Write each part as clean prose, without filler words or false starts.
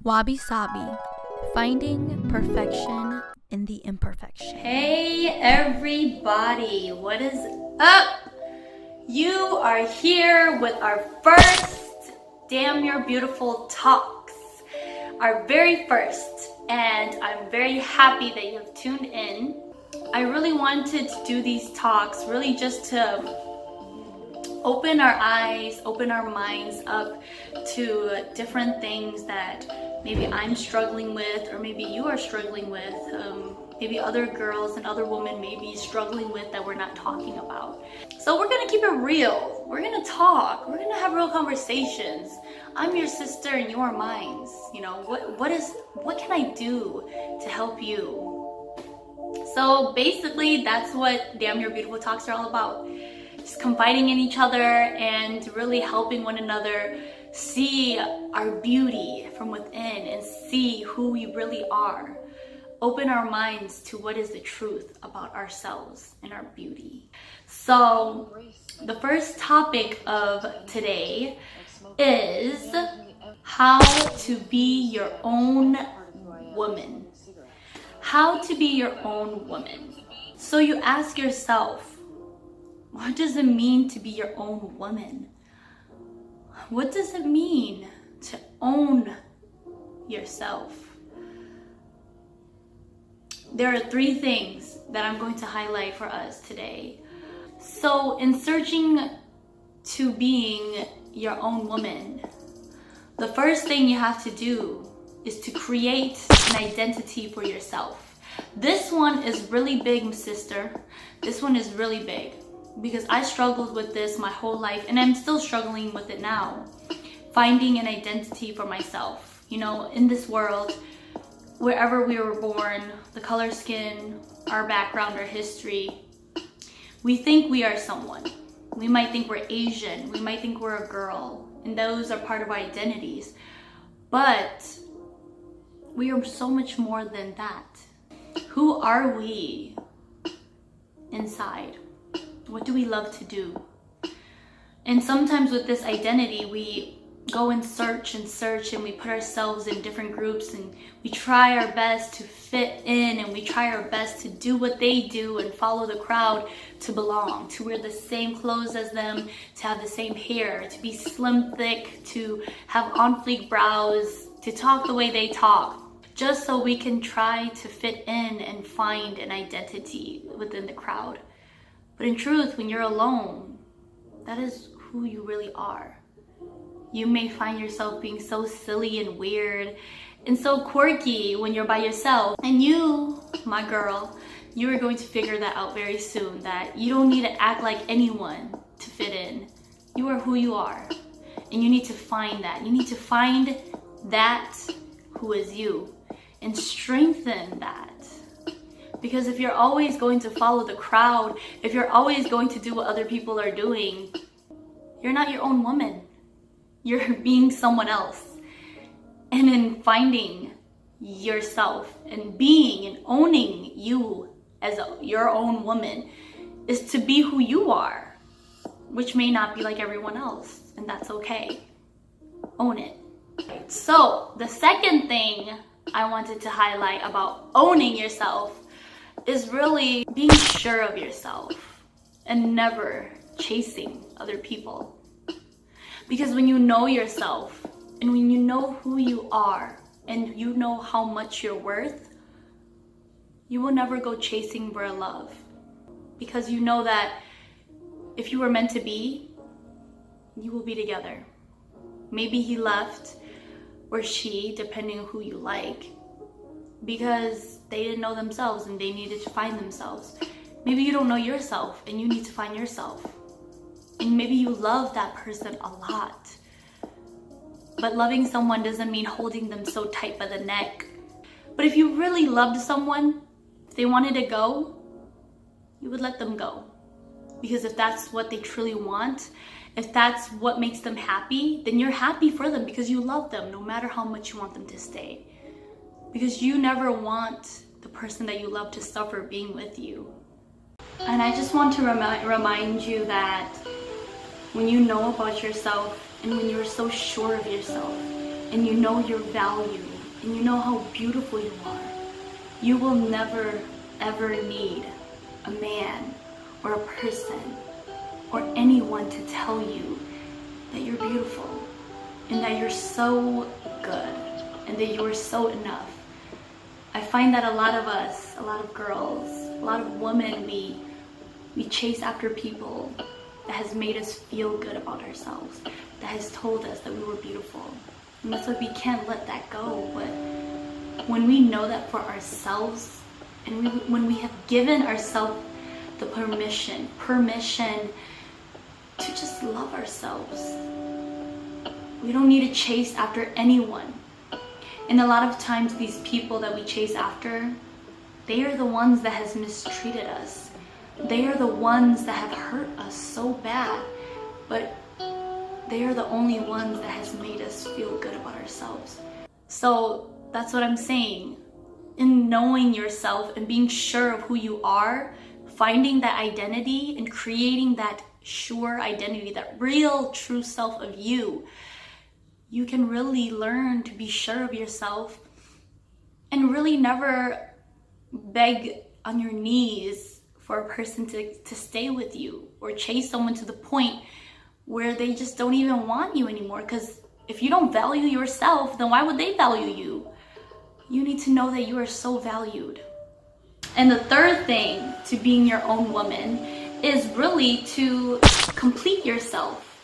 Wabi Sabi, finding perfection in the imperfection. Hey everybody, what is up? You are here with our first Damn You're Beautiful talks, our very first, and I'm very happy that you have tuned in. I really wanted to do these talks really just to open our eyes, open our minds up to different things that maybe I'm struggling with, or maybe you are struggling with, maybe other girls and other women may be struggling with that we're not talking about. So we're gonna keep it real. We're gonna talk. We're gonna have real conversations. I'm your sister and you are mine. You know, what can I do to help you? So basically, that's what Damn You're Beautiful talks are all about. Just confiding in each other and really helping one another see our beauty from within and see who we really are. Open our minds to what is the truth about ourselves and our beauty. So the first topic of today is how to be your own woman. How to be your own woman. So you ask yourself, what does it mean to be your own woman? What does it mean to own yourself? There are 3 things that I'm going to highlight for us today. So in searching to being your own woman, the first thing you have to do is to create an identity for yourself. This one is really big, sister. This one is really big. Because I struggled with this my whole life, and I'm still struggling with it now. Finding an identity for myself. You know, in this world, wherever we were born, the color skin, our background, our history, we think we are someone. We might think we're Asian, we might think we're a girl, and those are part of our identities. But we are so much more than that. Who are we inside? What do we love to do? And sometimes with this identity, we go and search and we put ourselves in different groups and we try our best to fit in and we try our best to do what they do and follow the crowd to belong, to wear the same clothes as them, to have the same hair, to be slim, thick, to have on fleek brows, to talk the way they talk, just so we can try to fit in and find an identity within the crowd. But in truth, when you're alone, that is who you really are. You may find yourself being so silly and weird and so quirky when you're by yourself. And you, my girl, you are going to figure that out very soon, that you don't need to act like anyone to fit in. You are who you are. And you need to find that. You need to find that who is you and strengthen that. Because if you're always going to follow the crowd, if you're always going to do what other people are doing, you're not your own woman. You're being someone else. And in finding yourself and being and owning you as your own woman is to be who you are, which may not be like everyone else, and that's okay. Own it. So the second thing I wanted to highlight about owning yourself is really being sure of yourself and never chasing other people. Because when you know yourself and when you know who you are and you know how much you're worth, you will never go chasing for love. Because you know that if you were meant to be, you will be together. Maybe he left or she, depending on who you like, because they didn't know themselves and they needed to find themselves. Maybe you don't know yourself and you need to find yourself. And maybe you love that person a lot. But loving someone doesn't mean holding them so tight by the neck. But if you really loved someone, if they wanted to go, you would let them go. Because if that's what they truly want, if that's what makes them happy, then you're happy for them because you love them no matter how much you want them to stay. Because you never want the person that you love to suffer being with you. And I just want to remind you that when you know about yourself and when you're so sure of yourself and you know your value and you know how beautiful you are, you will never ever need a man or a person or anyone to tell you that you're beautiful and that you're so good and that you are so enough. I find that a lot of us, a lot of girls, a lot of women, we chase after people that has made us feel good about ourselves, that has told us that we were beautiful. And that's why we can't let that go. But when we know that for ourselves, and when we have given ourselves the permission to just love ourselves, we don't need to chase after anyone. And a lot of times these people that we chase after, they are the ones that has mistreated us. They are the ones that have hurt us so bad, but they are the only ones that has made us feel good about ourselves. So that's what I'm saying. In knowing yourself and being sure of who you are, finding that identity and creating that sure identity, that real true self of you, you can really learn to be sure of yourself and really never beg on your knees for a person to stay with you or chase someone to the point where they just don't even want you anymore. Because if you don't value yourself, then why would they value you? You need to know that you are so valued. And the third thing to being your own woman is really to complete yourself.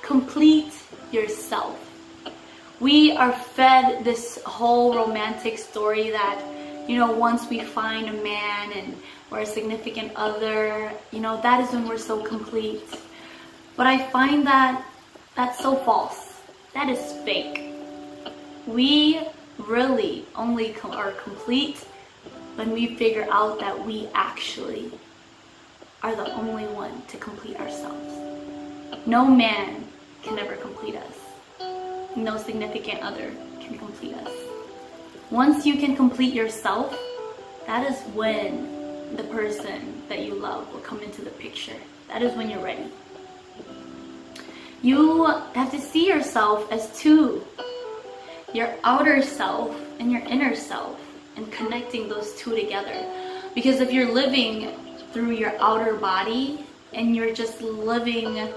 Complete yourself. We are fed this whole romantic story that, once we find a man or a significant other, that is when we're so complete. But I find that that's so false. That is fake. We really only are complete when we figure out that we actually are the only one to complete ourselves. No man can ever complete us. No significant other can complete us. Once you can complete yourself, that is when the person that you love will come into the picture. That is when you're ready. You have to see yourself as two. Your outer self and your inner self, and connecting those two together. Because if you're living through your outer body and you're just living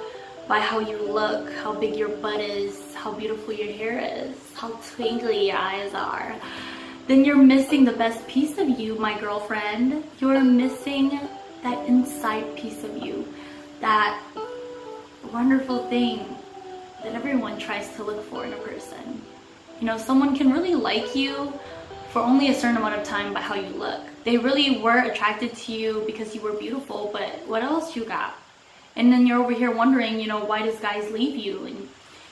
by how you look, how big your butt is, how beautiful your hair is, how twinkly your eyes are, then you're missing the best piece of you, my girlfriend. You're missing that inside piece of you, that wonderful thing that everyone tries to look for in a person. Someone can really like you for only a certain amount of time by how you look. They really were attracted to you because you were beautiful, but what else you got? And then you're over here wondering, why does guys leave you? And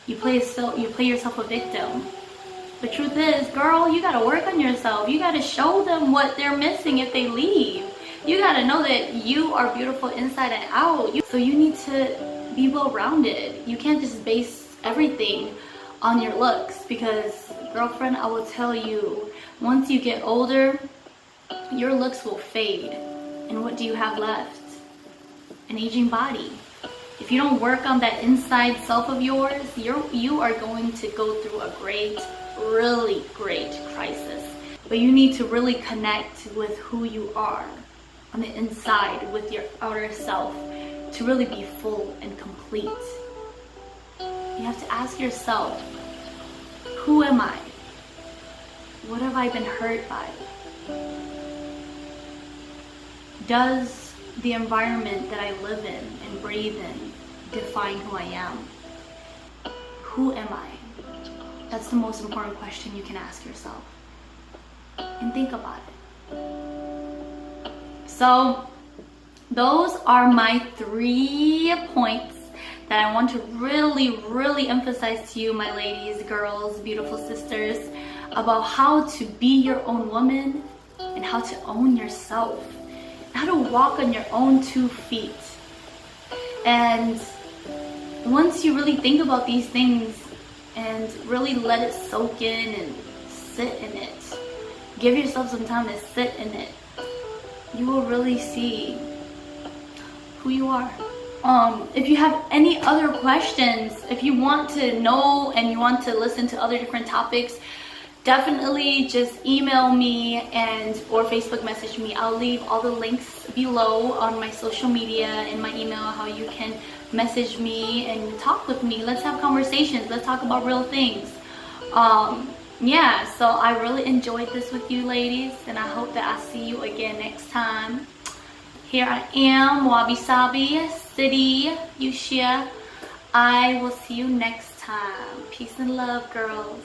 you play yourself a victim. The truth is, girl, you gotta work on yourself. You gotta show them what they're missing if they leave. You gotta know that you are beautiful inside and out. So you need to be well-rounded. You can't just base everything on your looks, because, girlfriend, I will tell you, once you get older, your looks will fade. And what do you have left? An aging body. If you don't work on that inside self of yours, you are going to go through a really great crisis. But you need to really connect with who you are on the inside, with your outer self, to really be full and complete. You have to ask yourself, who am I? What have I been hurt by? Does the environment that I live in and breathe in define who I am? Who am I? That's the most important question you can ask yourself. And think about it. So, those are my 3 points that I want to really emphasize to you, my ladies, girls, beautiful sisters, about how to be your own woman and how to own yourself, how to walk on your own 2 feet. And once you really think about these things and really let it soak in and sit in it, give yourself some time to sit in it, you will really see who you are. If you have any other questions, if you want to know and you want to listen to other different topics, definitely just email me and or Facebook message me. I'll leave all the links below on my social media and my email, how you can message me and talk with me. Let's have conversations. Let's talk about real things. Yeah, so I really enjoyed this with you ladies, and I hope that I see you again next time. Here I am, Wabi Sabi City, Ushia. I will see you next time. Peace and love, girls.